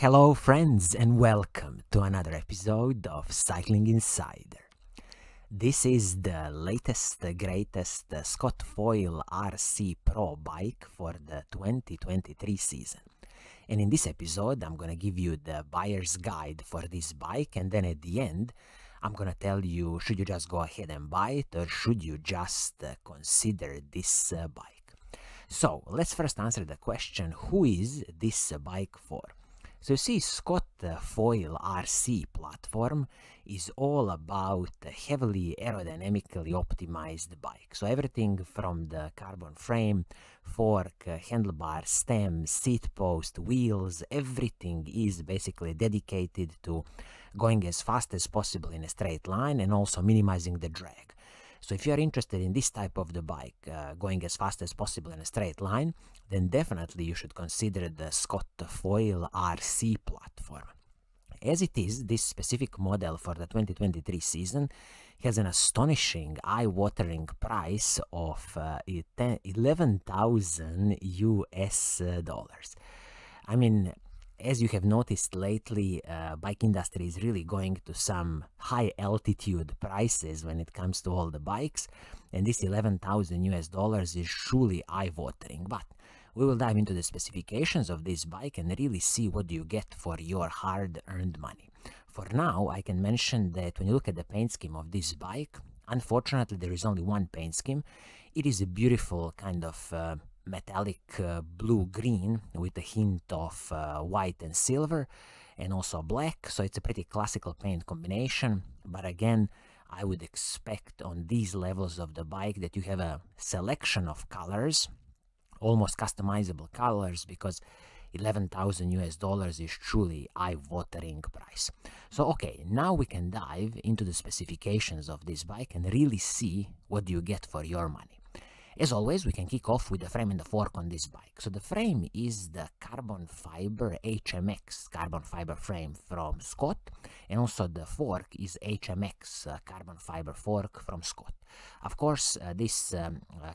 Hello friends and welcome to another episode of Cycling Insider. This is the latest, greatest Scott Foil RC Pro bike for the 2023 season. And in this episode I'm gonna give you the buyer's guide for this bike, and then at the end I'm gonna tell you should you just go ahead and buy it or should you just consider this bike. So let's first answer the question, who is this bike for? So you see, Scott Foil RC platform is all about a heavily aerodynamically optimized bike. So everything from the carbon frame, fork, handlebar, stem, seat post, wheels, everything is basically dedicated to going as fast as possible in a straight line and also minimizing the drag. So if you are interested in this type of the bike, going as fast as possible in a straight line, then definitely you should consider the Scott Foil RC platform. As it is, this specific model for the 2023 season has an astonishing, eye-watering price of $11,000 US. I mean, as you have noticed lately, bike industry is really going to some high altitude prices when it comes to all the bikes, and this $11,000 US is truly eye-watering. But we will dive into the specifications of this bike and really see what you get for your hard-earned money. For now, I can mention that when you look at the paint scheme of this bike, unfortunately there is only one paint scheme. It is a beautiful kind of metallic blue-green with a hint of white and silver and also black, so it's a pretty classical paint combination. But again, I would expect on these levels of the bike that you have a selection of colors, almost customizable colors, because $11,000 US is truly eye-watering price. So okay, now we can dive into the specifications of this bike and really see what you get for your money. As always, we can kick off with the frame and the fork on this bike. So the frame is the carbon fiber HMX carbon fiber frame from Scott, and also the fork is HMX carbon fiber fork from Scott. Of course, this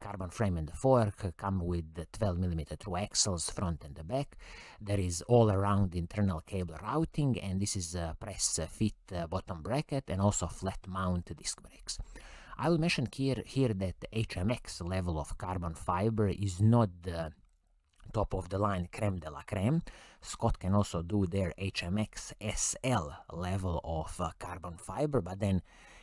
carbon frame and the fork come with the 12mm through axles front and the back. There is all-around internal cable routing, and this is a press-fit bottom bracket and also flat-mount disc brakes. I will mention here that the HMX level of carbon fiber is not the top of the line creme de la creme. Scott can also do their HMX SL level of carbon fiber, but then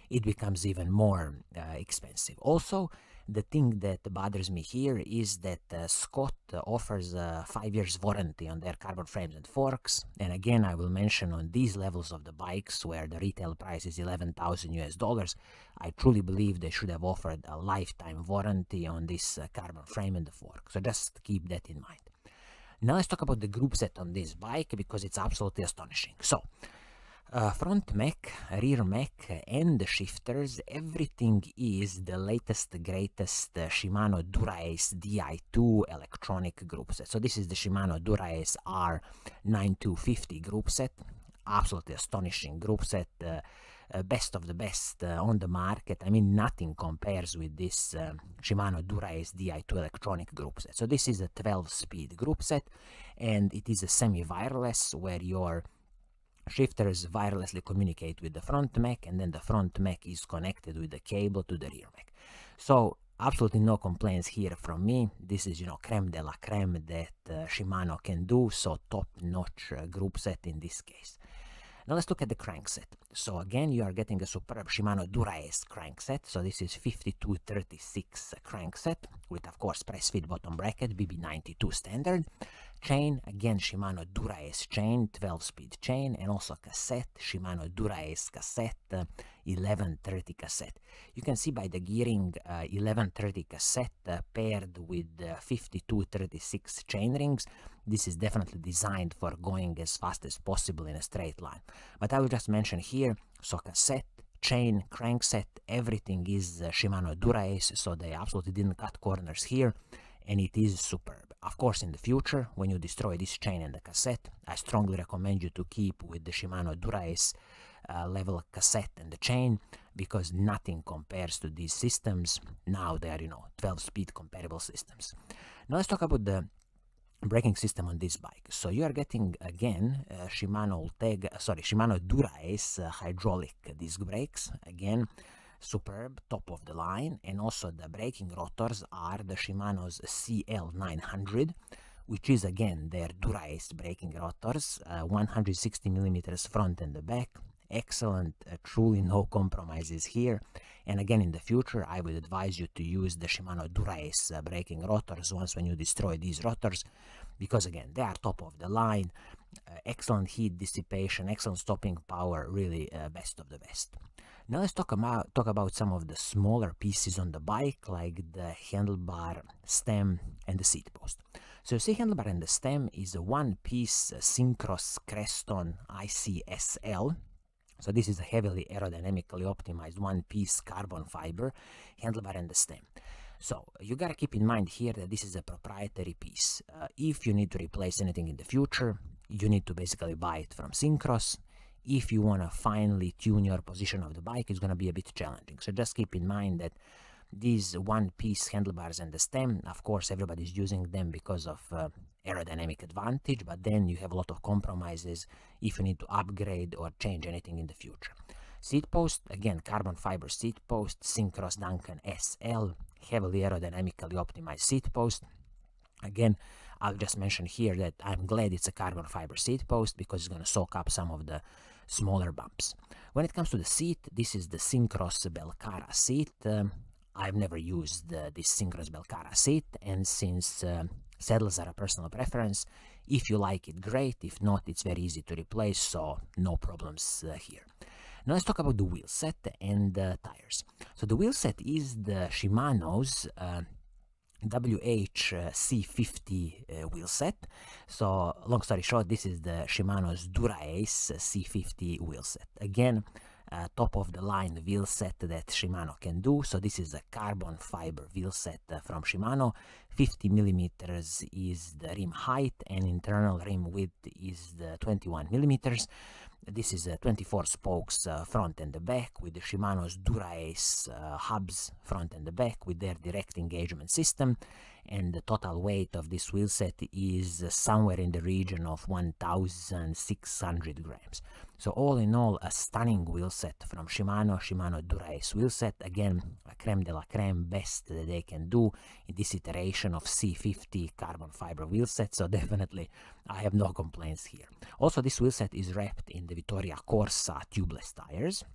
it becomes even more expensive. Also, the thing that bothers me here is that Scott offers a 5 years warranty on their carbon frames and forks. And again, I will mention on these levels of the bikes where the retail price is $11,000 US, I truly believe they should have offered a lifetime warranty on this carbon frame and the fork. So just keep that in mind. Now let's talk about the group set on this bike, because it's absolutely astonishing. So, front mech, rear mech, and the shifters, everything is the latest, greatest Shimano Dura-Ace Di2 electronic group set. So this is the Shimano Dura-Ace R9250 group set. Absolutely astonishing group set, best of the best on the market. I mean, nothing compares with this Shimano Dura-Ace Di2 electronic group set. So this is a 12-speed group set, and it is a semi-wireless where your shifters wirelessly communicate with the front mech, and then the front mech is connected with the cable to the rear mech. So absolutely no complaints here from me. This is, creme de la creme that Shimano can do, so top-notch group set in this case. Now let's look at the crankset. So again, you are getting a superb Shimano Dura-Ace crankset. So this is 5236 crankset with, of course, press-fit bottom bracket, BB92 standard. Chain, again, Shimano Dura-Ace chain, 12-speed chain, and also cassette, Shimano Dura-Ace cassette, 1130 cassette. You can see by the gearing, 1130 cassette paired with 5236 chain rings. This is definitely designed for going as fast as possible in a straight line. But I will just mention here, so cassette, chain, crankset, everything is Shimano Dura-Ace, so they absolutely didn't cut corners here, and it is superb. Of course, in the future, when you destroy this chain and the cassette, I strongly recommend you to keep with the Shimano Dura-Ace level cassette and the chain, because nothing compares to these systems. Now they are, 12-speed comparable systems. Now let's talk about the braking system on this bike. So you are getting again Shimano Dura-Ace hydraulic disc brakes, again superb, top of the line, and also the braking rotors are the Shimano's CL900, which is again their Dura-Ace braking rotors, 160 millimeters front and the back. Excellent, truly no compromises here. And again, in the future, I would advise you to use the Shimano Dura-Ace braking rotors once when you destroy these rotors, because again, they are top of the line, excellent heat dissipation, excellent stopping power, really best of the best. Now let's talk about some of the smaller pieces on the bike, like the handlebar, stem, and the seat post. So you see, handlebar and the stem is a one-piece Syncros Creston ICSL. So this is a heavily aerodynamically optimized one-piece carbon fiber handlebar and the stem. So you gotta keep in mind here that this is a proprietary piece. If you need to replace anything in the future, you need to basically buy it from Syncros. If you want to finely tune your position of the bike, it's going to be a bit challenging. So just keep in mind that these one-piece handlebars and the stem, of course, everybody's using them because of aerodynamic advantage, but then you have a lot of compromises if you need to upgrade or change anything in the future. Seat post, again, carbon fiber seat post, Syncros Duncan SL, heavily aerodynamically optimized seat post. Again, I'll just mention here that I'm glad it's a carbon fiber seat post because it's going to soak up some of the smaller bumps. When it comes to the seat, this is the Syncros Belcara seat. I've never used this Syncros Belcara seat, and since saddles are a personal preference, if you like it, great. If not, it's very easy to replace, so no problems here. Now let's talk about the wheel set and the tires. So the wheel set is the Shimano's WHC50 wheel set. So long story short, this is the Shimano's Dura-Ace C50 wheel set. Again, top of the line wheel set that Shimano can do. So this is a carbon fiber wheel set from Shimano. 50 millimeters is the rim height and internal rim width is the 21 millimeters. This is 24 spokes front and the back with the Shimano's Dura-Ace hubs front and the back with their direct engagement system, and the total weight of this wheel set is somewhere in the region of 1,600 grams. So all in all, a stunning wheel set from Shimano Dura-Ace wheel set. Again, a creme de la creme, best that they can do in this iteration of C50 carbon fiber wheel set, so definitely I have no complaints here. Also, this wheel set is wrapped in the Vittoria Corsa tubeless tires.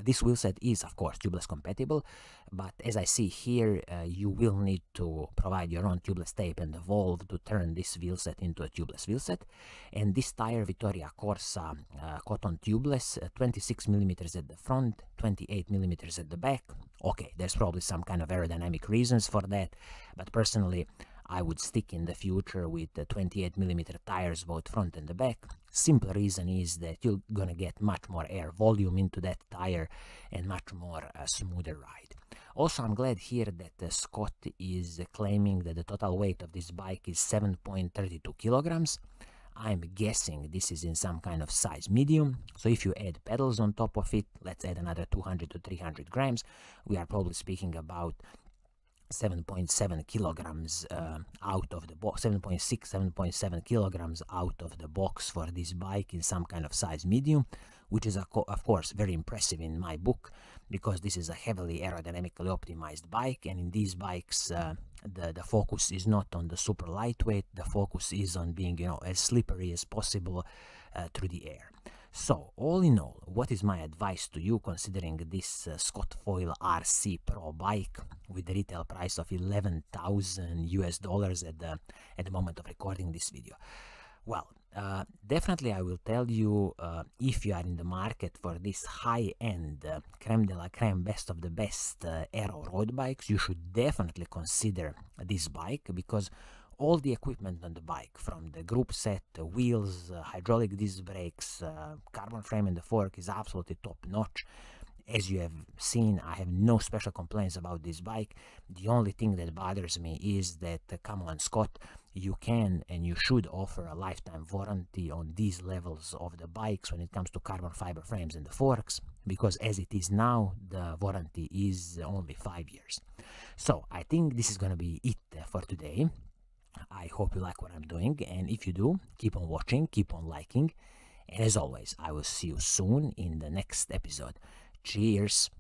This wheel set is, of course, tubeless compatible, but as I see here, you will need to provide your own tubeless tape and a valve to turn this wheel set into a tubeless wheel set. And this tire, Vittoria Corsa cotton tubeless, 26 millimeters at the front, 28 millimeters at the back. Okay, there's probably some kind of aerodynamic reasons for that, but personally, I would stick in the future with the 28 millimeter tires both front and the back. Simple reason is that you're gonna get much more air volume into that tire and much more smoother ride. Also, I'm glad here that Scott is claiming that the total weight of this bike is 7.32 kilograms. I'm guessing this is in some kind of size medium, so if you add pedals on top of it, let's add another 200 to 300 grams, we are probably speaking about 7.7 kilograms out of the box, 7.7 kilograms out of the box for this bike in some kind of size medium, which is of course very impressive in my book, because this is a heavily aerodynamically optimized bike, and in these bikes the focus is not on the super lightweight, the focus is on being, you know, as slippery as possible through the air. So, all in all, what is my advice to you considering this Scott Foil RC Pro bike with the retail price of $11,000 at the moment of recording this video? Well, definitely I will tell you, if you are in the market for this high-end creme de la creme, best of the best Aero road bikes, you should definitely consider this bike, because all the equipment on the bike, from the group set, the wheels, hydraulic disc brakes, carbon frame and the fork, is absolutely top notch. As you have seen, I have no special complaints about this bike. The only thing that bothers me is that, come on Scott, you can and you should offer a lifetime warranty on these levels of the bikes when it comes to carbon fiber frames and the forks, because as it is now, the warranty is only 5 years. So I think this is going to be it for today. I hope you like what I'm doing, and if you do, keep on watching, keep on liking, and as always, I will see you soon in the next episode. Cheers!